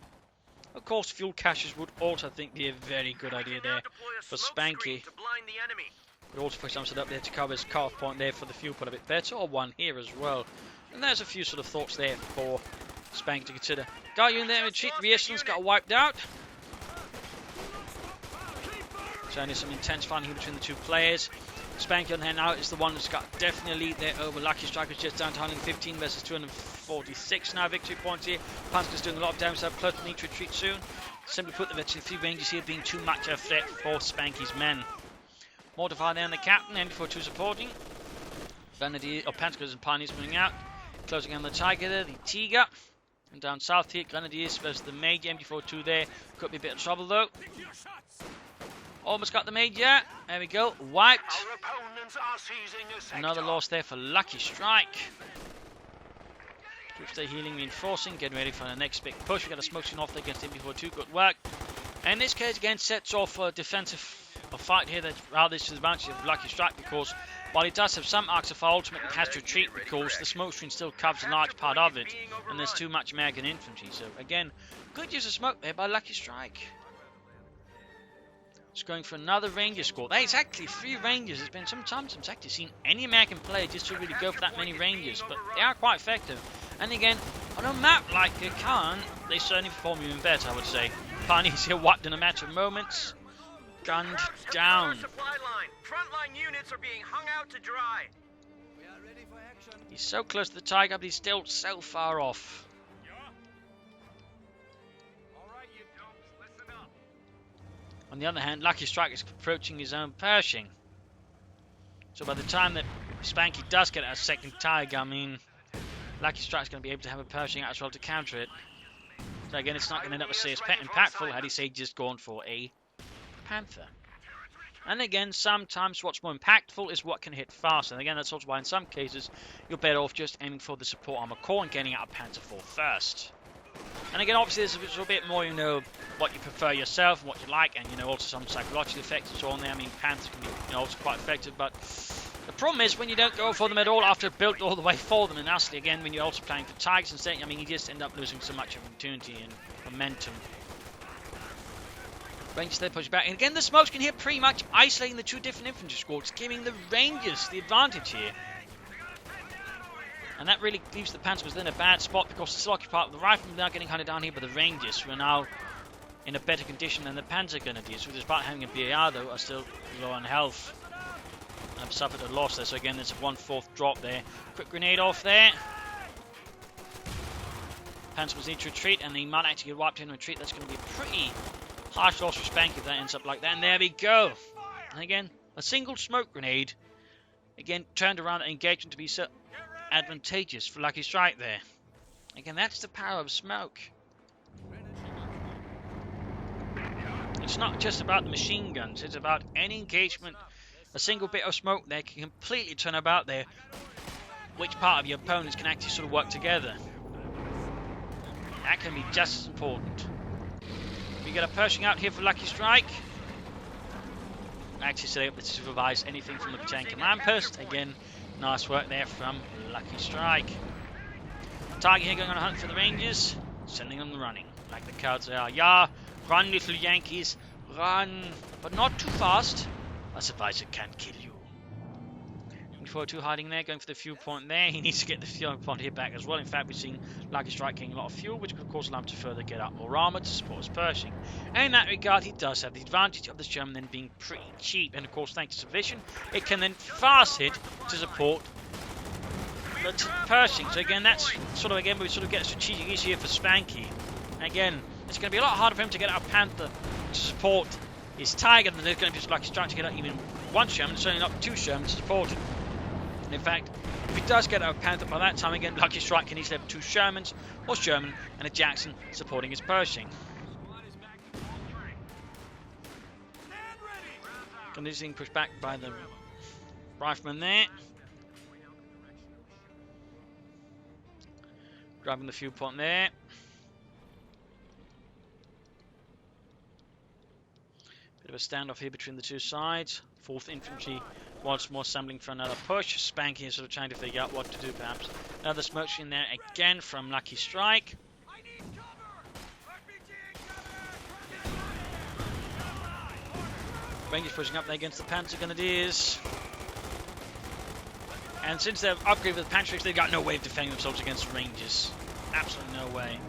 Of course, fuel caches would also, I think, be a very good idea there for Spanky. Could also push something up there to cover his cut-off point there for the fuel put a bit better, or one here as well. And there's a few sort of thoughts there for Spanky to consider. Got you in there, retreat, Reasons got wiped out. So only some intense fighting here between the two players. Spanky on the hand now is the one that's got definitely a lead there over Luckystrike, who's just down to 115 versus 246 now victory points here. Panzer's doing a lot of damage, so close to need to retreat soon. Simply put, the veteran 3 ranges here being too much of a threat for Spanky's men. Mortified there on the captain, MD42 supporting. Grenadier, or Panzers and Pioneers moving out. Closing on the Tiger there, the Tiger. And down south here, Grenadiers versus the Major, MD42 there. Could be a bit of trouble though. Almost got the Major. There we go. Wiped. Another loss there for Luckystrike. Troops there healing, reinforcing, getting ready for the next big push. We got a smoke screen off there against MD42. Good work. And in this case, again, sets off a defensive fight here that's rather to the advantage of Luckystrike, because while he does have some arcs of fire, ultimately has to retreat because the smoke screen still covers a large part of it, and there's too much American infantry. So again, good use of smoke there by Luckystrike. Just going for another Ranger score. That is actually 3 Rangers. It's been some time since I've actually seen any American player just to really go for that many Rangers, but they are quite effective. And again, on a map like Khan, they certainly perform even better, I would say. Pioneers here wiped in a matter of moments. Gunned down. Frontline units are being hung out to dry. We are ready for action. He's so close to the Tiger, but he's still so far off. On the other hand, Luckystrike is approaching his own Pershing. So by the time that Spanky does get a second Tiger, I mean, Luckystrike's going to be able to have a Pershing out as well to counter it. So again, it's not going to end up as impactful had he say just gone for a Panther. And again, sometimes what's more impactful is what can hit faster. And again, that's also why in some cases you're better off just aiming for the support armor core and getting out a Panther 4 first. And again, obviously there's a little bit more, you know, what you prefer yourself and what you like, and you know, also some psychological effects and so on there. I mean, Panthers can be, you know, also quite effective, but the problem is when you don't go for them at all after built all the way for them, and lastly again when you're also playing for Tigers instead, I mean, you just end up losing so much opportunity and momentum. Rangers there push back, and again the smokes can here pretty much isolating the 2 different infantry squads, giving the Rangers the advantage here. And that really leaves the Panzers in a bad spot because the still occupied. The riflemen are now getting hunted down here by the Rangers, who are now in a better condition than the Panzer Grenadiers, who despite having a BAR though are still low on health and have suffered a loss there. So again, there's a 1/4 drop there. Quick grenade off there. Panzers need to retreat, and they might actually get wiped in retreat. That's going to be a pretty harsh loss for Spanky if that ends up like that. And there we go. And again, a single smoke grenade again turned around the engagement to be so advantageous for Luckystrike there. Again, that's the power of smoke. It's not just about the machine guns, it's about any engagement. A single bit of smoke there can completely turn about there which part of your opponents can actually sort of work together. That can be just as important. We get a Pershing out here for Luckystrike. Actually set up to supervise anything from the Battalion Command Post. Again, nice work there from Luckystrike. Tiger here going on a hunt for the Rangers, sending them running like the cowards they are. Yeah, run little Yankees, run, but not too fast. A surprise it can't kill you. 4-2 hiding there, going for the fuel point there. He needs to get the fuel point here back as well. In fact, we've seen Luckystrike getting a lot of fuel, which could of course allow him to further get up more armor to support his Pershing. And in that regard, he does have the advantage of this German then being pretty cheap. And of course, thanks to Vision, it can then fast hit to support the Pershing. So again, that's sort of, again, we sort of get a strategic issue here for Spanky. Again, it's going to be a lot harder for him to get out of Panther to support his Tiger than there's going to be Luckystrike to get out even one Sherman, certainly not two Shermans to support him. And in fact, if he does get out of Panther by that time, again, Luckystrike can easily have two Shermans, or Sherman, and a Jackson supporting his Pershing. And this being pushed back by the Rifleman there. Grabbing the fuel point there. Bit of a standoff here between the two sides. 4th Infantry once more assembling for another push. Spanky is sort of trying to figure out what to do perhaps. Another smoke screen there again from Luckystrike. Rangers pushing up there against the Panzer Grenadiers. And since they've upgraded with the Pantrics, they've got no way of defending themselves against Rangers. Absolutely no way.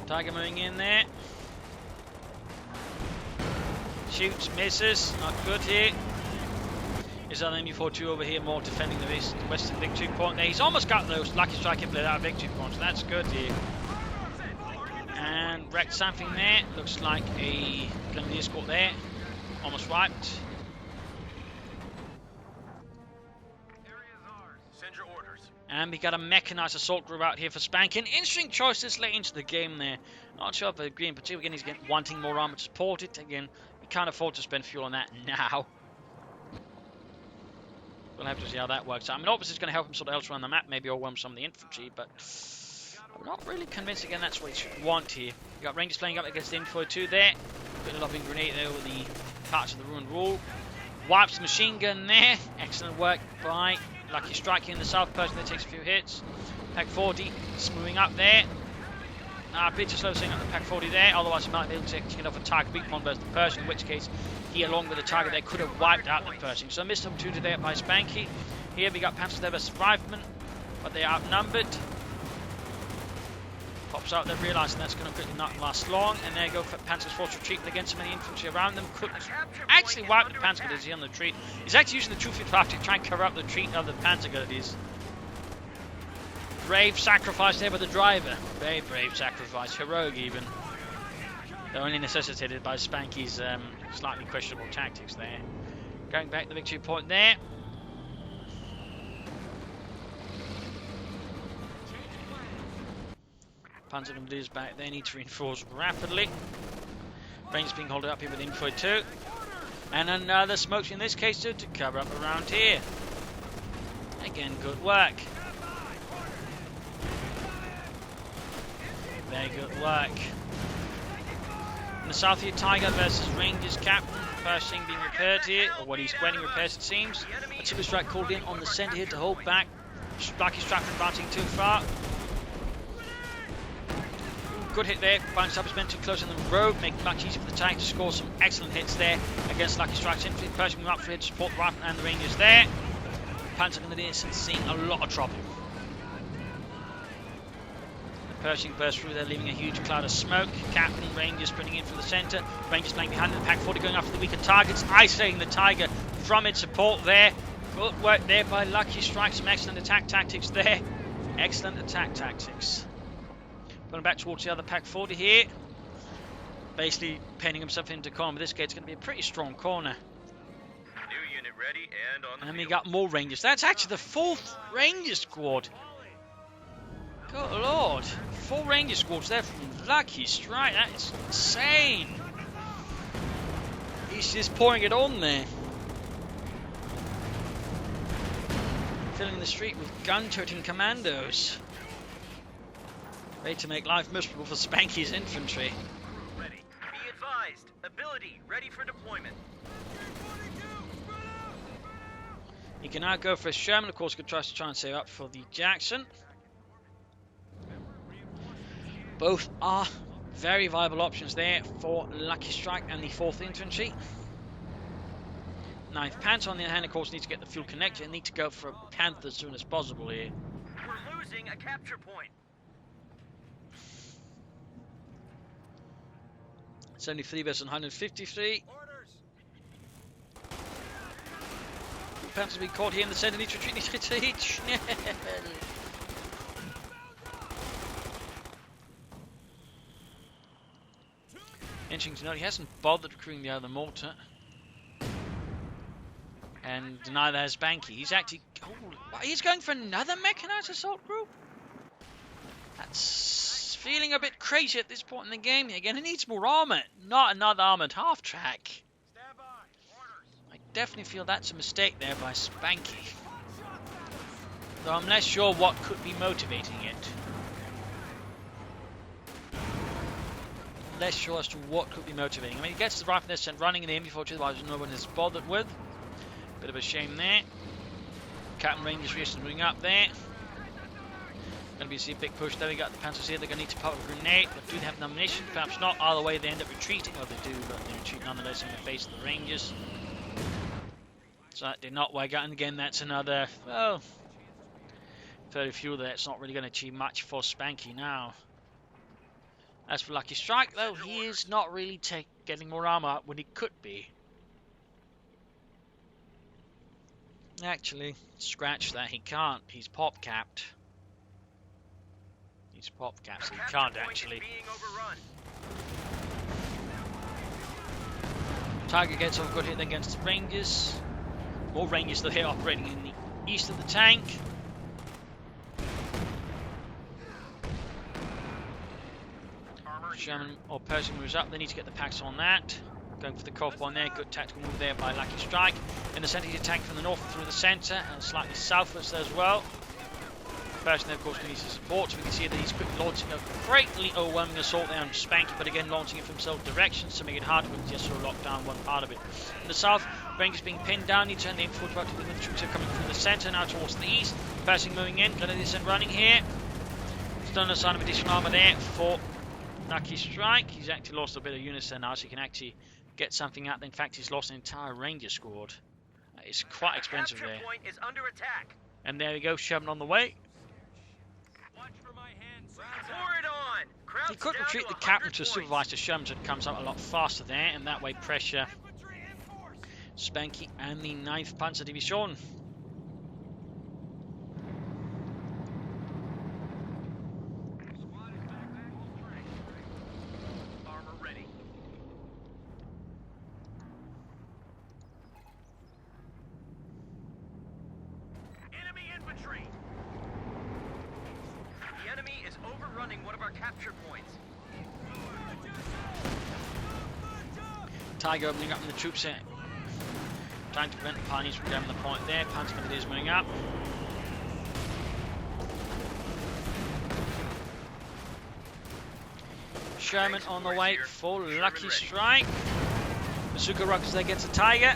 Tiger moving in there. Shoots, misses, not good here. Is that MU42 over here more defending the western victory point there? He's almost got those Luckystrike in that victory point, so that's good here. And wrecked something there. Looks like a Grenadier escort there. Almost wiped. Send your orders. And we got a mechanized assault group out here for Spanky. An interesting choice this late into the game there. Not sure if I agree in particular. Again, he's wanting more armor to support it. Again, we can't afford to spend fuel on that now. We'll have to see how that works out. I mean, obviously it's going to help him sort of elsewhere on the map, maybe overwhelm some of the infantry, but I'm not really convinced. Again, that's what he should want here. You got Rangers playing up against the Info 2 there. Putting a loving grenade there with the parts of the ruined wall. Wipes the machine gun there. Excellent work by Luckystrike in the south Pershing that takes a few hits. Pack 40 smoothing up there. A bit too slow setting up the Pack 40 there, otherwise he might be able to get off a target weak point versus the Pershing, in which case he, along with the target there, could have wiped out the Pershing. So a missed opportunity there by Spanky. Here we got Panthers there versus Riflemen, but they are outnumbered. Pops out there, realising that's going to quickly not last long, and there go for Panzer's force retreat, but again so many infantry around them. Could actually wipe the Panzer Grenadiers on the retreat. He's actually using the 255 to try and cover up the retreat of the Panzer Grenadiers. Brave sacrifice there by the driver. Very brave sacrifice, heroic even. They're only necessitated by Spanky's slightly questionable tactics there. Going back to the victory point there. Panzer Grenadiers back there, need to reinforce rapidly. Rangers being held up here with Info 2. And another smoke in this case too, to cover up around here. Again, good work. Very good work. In the south here, Tiger versus Rangers Captain. Pershing being repaired here, or what he's getting repairs it seems. Artillery strike called in on the centre here to hold back. Luckystrike from advancing too far. Good hit there, finding subspen too close on the road, making it much easier for the tank to score some excellent hits there against Luckystrike's infantry. Pershing up for here to support the Riflemen and the Rangers there. Panzer Grenadiers seeing a lot of trouble. Pershing burst through there, leaving a huge cloud of smoke. Captain, Rangers putting in from the centre. Rangers playing behind the Pack 40, going after the weaker targets. Isolating the Tiger from its support there. Good work there by Luckystrike. Some excellent attack tactics there. Excellent attack tactics. Going back towards the other Pack 40 here. Basically penning himself into corner. But this gate's going to be a pretty strong corner. New unit ready and on the And we field. got more Rangers. That's actually the 4th Ranger squad. Good lord. 4 Ranger squads there from Luckystrike. That is insane. He's just pouring it on there. Filling the street with gun-toting commandos. Ready to make life miserable for Spanky's infantry. Ready. Be advised. Ability ready for deployment. He can now go for a Sherman. Of course, he could try and save up for the Jackson. Both are very viable options there for Luckystrike and the 4th Infantry. 9th Panther, on the other hand, of course, needs to get the fuel connected and need to go for a Panther as soon as possible here. We're losing a capture point. 73 versus 153. Panthers will be caught here in the center. Needs to retreat, needs to retreat. Schnell. Interesting to note, he hasn't bothered recruiting the other mortar. And neither has Spanky. He's actually... Oh, he's going for another mechanized assault group? That's feeling a bit crazy at this point in the game. Again, he needs more armor, not another armored half-track. I definitely feel that's a mistake there by Spanky. Though I'm less sure what could be motivating it. Less sure as to what could be motivating. I mean, he gets the rifle there sent running in the MB-42, which no one has bothered with. Bit of a shame there. Captain Rangers Racing moving up there. Going to be a big push there. We got the Panthers here. They're going to need to pop a grenade. But do they have ammunition? Perhaps not. Either way, they end up retreating. Well, they do, but they retreat nonetheless in the face of the Rangers. So that did not work out. And again, that's another, well, very few there. It's not really going to achieve much for Spanky now. As for Luckystrike, though, he is not really getting more armor when he could be. Actually, scratch that. He can't. He's pop-capped. He's pop-capped, so he can't actually. Tiger gets off good hit against the Rangers. More Rangers that here operating in the east of the tank. Sherman or Pershing moves up. They need to get the packs on that. Going for the CoH one there. Good tactical move there by Luckystrike. In the centre, he's attacked from the north through the centre and slightly southwards as well. Pershing, of course, can use his support. So we can see that he's quickly launching a greatly overwhelming assault there on Spanky, but again launching it from several directions to make it hard for him to just sort of lock down one part of it. In the south, Rangers being pinned down. He turned the infantry back to the troops are coming from the centre now towards the east. Pershing moving in. Gonna descend running here. Still no sign of additional armour there for Luckystrike. He's actually lost a bit of units there now, so he can actually get something out. In fact, he's lost an entire Ranger squad. It's quite expensive there. Point is under attack. And there we go, Sherman on the way. Watch for my hands. Pour it on. Crowd's He could down retreat to the 100 captain to points. supervise the Sherman, so it comes out a lot faster there, and that way pressure Spanky and the 9th Panzer Division. Tiger opening up in the troops here. Trying to prevent the Pioneers from grabbing the point there. Panzer is moving up. Sherman on the way for Luckystrike. Bazooka Rockets there gets a Tiger.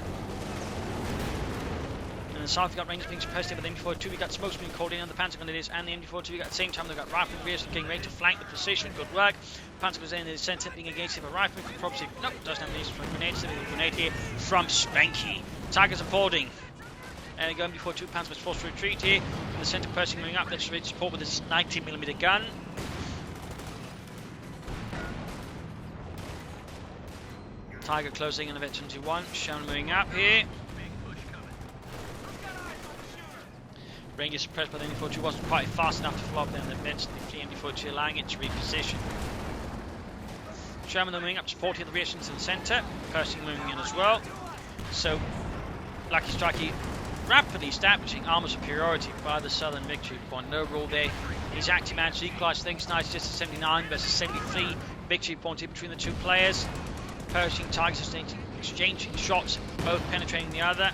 In the south, we've got Rangers being suppressed here with the MB-42. We've got smokes being called in on the Panzer Grenadiers and the MB-42. We've got at the same time, they've got rifle grenadiers getting ready to flank the position. Good work. Panzer goes in the centre, being engaged with a rifle. Could probably nope, doesn't have any grenades. So there's a grenade here from Spanky. Tigers are boarding. And going before 2 Panzer was forced to retreat here. In the centre, Pershing moving up. Let's ready to support with this 90mm gun. Tiger closing in the vet 21. Sherman moving up here. Rangers suppressed by the MB-42 wasn't quite fast enough to follow up there on the vents. The MB-42 allowing it to reposition. Sherman moving up, support here the rear into the centre. Pershing moving in as well. So Luckystrike rapidly establishing armour superiority by the southern victory point. No rule there. He's actually managed to equalise things nice, just a 79 versus 73 victory point here between the two players. Pershing, Tigers exchanging shots, both penetrating the other.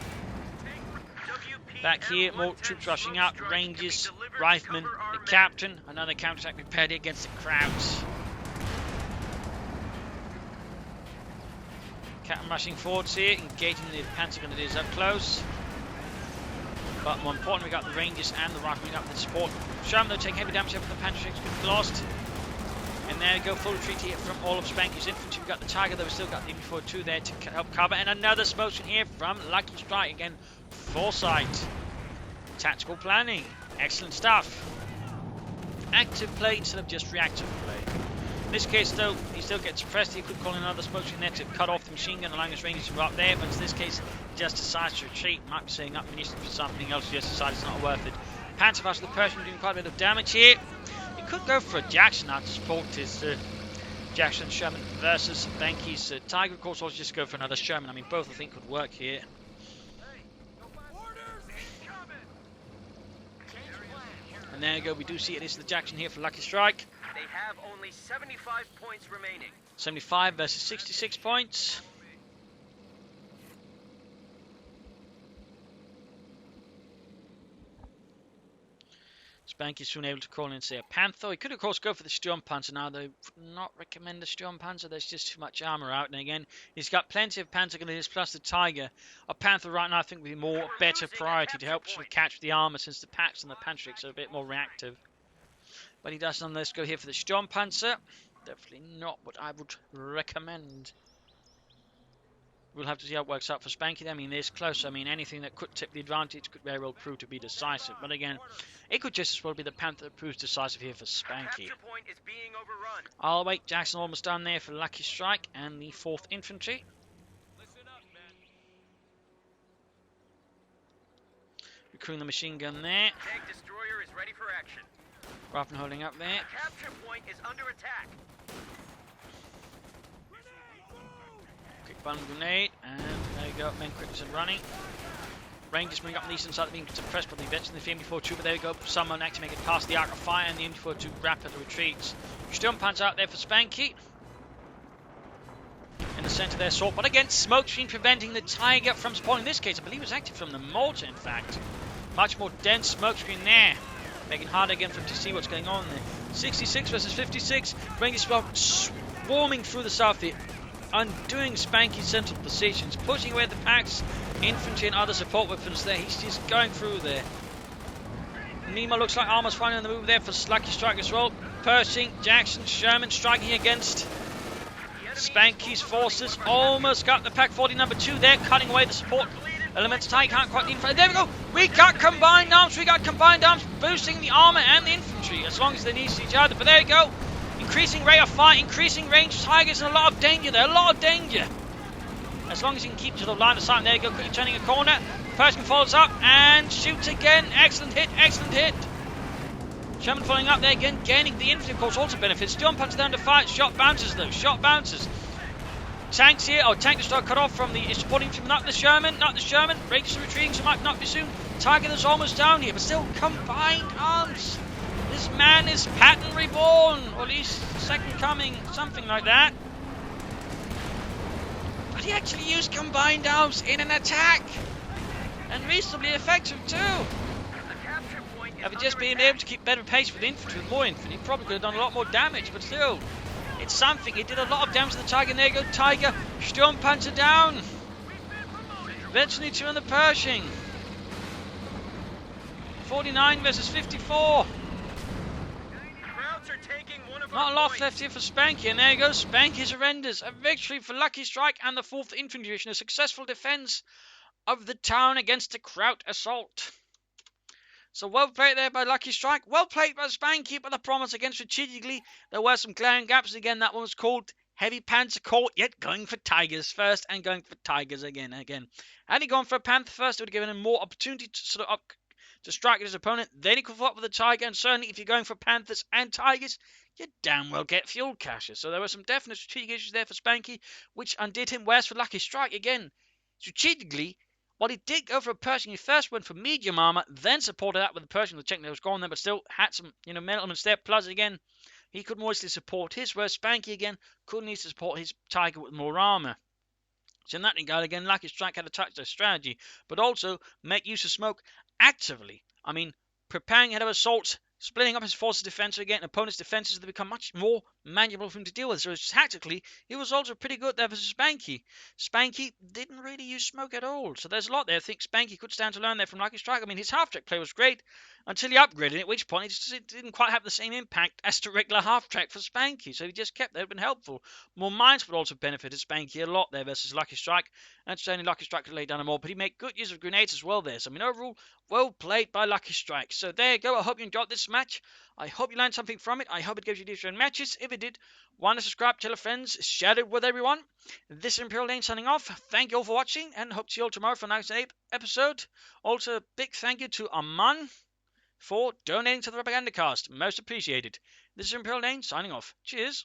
Back here, more troops rushing up. Rangers, Riflemen, the captain. Another counterattack prepared against the Krauts. Captain rushing forwards here, engaging the Panzer Grenadiers up close. But more importantly, we got the Rangers and the Riflemen up the support. Sherman, though, taking heavy damage over the Panther Shakes, could be lost. And there we go, full retreat here from all of Spanky's infantry. We've got the Tiger, though, we've still got the MD-42 there to help cover. And another smoke screen here from Luckystrike. Again, foresight. Tactical planning. Excellent stuff. Active play instead of just reactive play. In this case, though, he still gets suppressed. He could call in another smoke screen there to cut off the machine gun, allowing his Rangers to go up there. But in this case, he just decides to retreat. Might be saying up munitions for something else. He just decides it's not worth it. Panther Fast, the Persian, doing quite a bit of damage here. He could go for a Jackson now to support his Jackson Sherman versus Spanky's Tiger. Of course, also just go for another Sherman. I mean, both I think could work here. And there you go, we do see it is the Jackson here for Luckystrike. They have only 75 points remaining. 75 versus 66 points. Spanky soon able to call in, say, a Panther. He could, of course, go for the Sturmpanzer now, though. Would not recommend the Sturmpanzer. There's just too much armor out. And again, he's got plenty of Panther grenadiers plus the Tiger. A Panther right now, I think, would be more better priority to help sort of catch the armor, since the Packs and the Pantrics are a bit more reactive. But he does nonetheless go here for the Sturmpanzer. Definitely not what I would recommend. We'll have to see how it works out for Spanky. I mean, this close. I mean, anything that could tip the advantage could very well prove to be decisive. But again, it could just as well be the Panther that proves decisive here for Spanky. I'll wait. Jackson almost done there for Luckystrike and the 4th Infantry. Recruiting the machine gun there. Tank destroyer is ready for action. Rifleman holding up there. The capture point is under attack. Quick bundle grenade, and there you go. Men quickly and running. Rangers bring up on the eastern side, being suppressed by the eventually the MD-42, but there you go. Someone actually make it past the arc of fire, and the MD-42 rapidly retreats. Sturmpanzer out there for Spanky. In the centre there, sort, but again, smoke screen preventing the Tiger from spawning. In this case, I believe it was active from the mortar, in fact. Much more dense smoke screen there, making it harder again for him to see what's going on there. 66 versus 56. Rangers swarming through the south here, undoing Spanky's central positions, pushing away the Packs, infantry and other support weapons there. He's just going through there. Meanwhile, looks like armor's finally on the move there for Luckystrike as well. Pershing, Jackson, Sherman striking against Spanky's forces. Almost got the Pack 40 number 2 there, cutting away the support elements. Tiger can't quite lead in front. There we go. We got combined arms. We got combined arms, boosting the armor and the infantry as long as they need each other. But there you go. Increasing rate of fire, increasing range. Tiger's in a lot of danger there. A lot of danger. As long as he can keep to the line of sight. There you go. Quickly turning a corner. Pershing follows up and shoots again. Excellent hit. Excellent hit. Sherman following up there again, gaining the infantry, of course, also benefits. Sturmpanzer down to fight. Shot bounces, though. Shot bounces. Tanks here. Oh, tank destroyer cut off from the supporting infantry. Not the Sherman. Not the Sherman. Rangers are retreating, so might not be soon. Tiger is almost down here, but still combined arms. This man is pattern reborn, or at least second coming, something like that. But he actually used combined arms in an attack, and reasonably effective too. If he'd just been able to keep better pace with infantry, with more infantry, he probably could have done a lot more damage, but still, it's something. He did a lot of damage to the Tiger, and there you go, Tiger, Sturmpanzer down. Eventually 2 on the Pershing. 49 versus 54. Not a lot left here for Spanky, and there you go, Spanky surrenders. A victory for Luckystrike and the 4th Infantry Division, a successful defense of the town against a Kraut assault. So well played there by Luckystrike, well played by Spanky, but the promise again strategically, there were some glaring gaps. Again, that one was called Heavy Panzer Corps, yet going for Tigers first and going for Tigers again. Had he gone for a Panther first, it would have given him more opportunity to sort of to strike at his opponent. Then he could follow up with a Tiger, and certainly if you're going for Panthers and Tigers, you damn well get fuel caches. So there were some definite strategic issues there for Spanky, which undid him. Whereas for Luckystrike, again, strategically, while he did go for a Pershing, he first went for medium armor, then supported that with the Pershing, the check that was gone there, but still had some, metal elements there. Plus, again, he could more easily support his, whereas Spanky, again, couldn't easily support his Tiger with more armor. So in that regard, again, Luckystrike had to touch their strategy, but also make use of smoke actively. I mean, preparing ahead of assaults, splitting up his forces' defense again, opponents' defenses, they become much more manageable for him to deal with. So tactically, he was also pretty good there versus Spanky. Spanky didn't really use smoke at all. So there's a lot there. I think Spanky could stand to learn there from Luckystrike. I mean, his half-track play was great until he upgraded, at which point it didn't quite have the same impact as the regular half-track for Spanky. So he just kept that. It would have been helpful. More mines would also benefited Spanky a lot there versus Luckystrike. And certainly Luckystrike could lay down more. But he made good use of grenades as well there. So, I mean, overall, well played by Luckystrike. So there you go. I hope you enjoyed this match. I hope you learned something from it. I hope it gives you different matches. If it did, why not subscribe, tell your friends, share it with everyone. This is Imperial Lane signing off. Thank you all for watching, and hope to see you all tomorrow for the next episode. Also, big thank you to Aman for donating to the Propagandacast. Most appreciated. This is Imperial Lane signing off. Cheers.